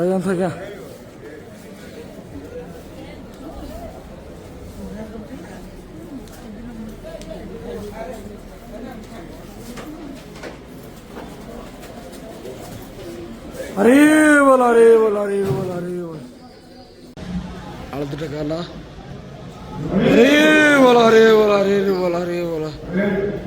Ayan saja. Arriba, arriba, arriba, arriba. Alta kala. Arriba, arriba, arriba, arriba.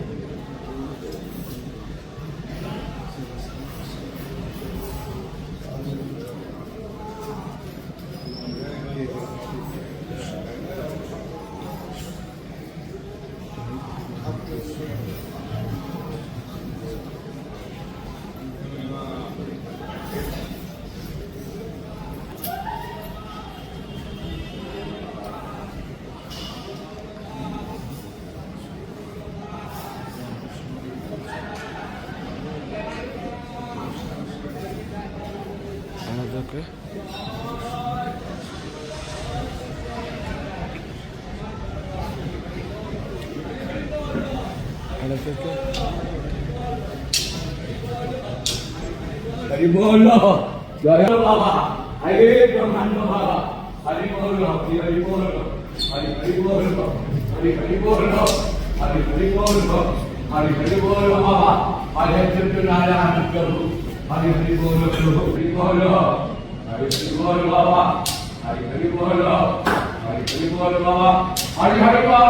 അതൊക്കെ അതൊക്കെ Hari bolo, jaya baba, hari brahmanda baba, hari bolo, hari bolo, hari bolo, hari bolo, hari bolo, hari bolo baba, hari Satyanarayana Prabhu, hari bolo, hari bolo, hari bolo baba, hari bolo, hari bolo baba, hari bolo,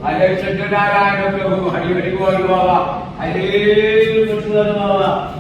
Hari Satyanarayana Prabhu, Hari Bolo Baba, Hari Satyanarayana Baba.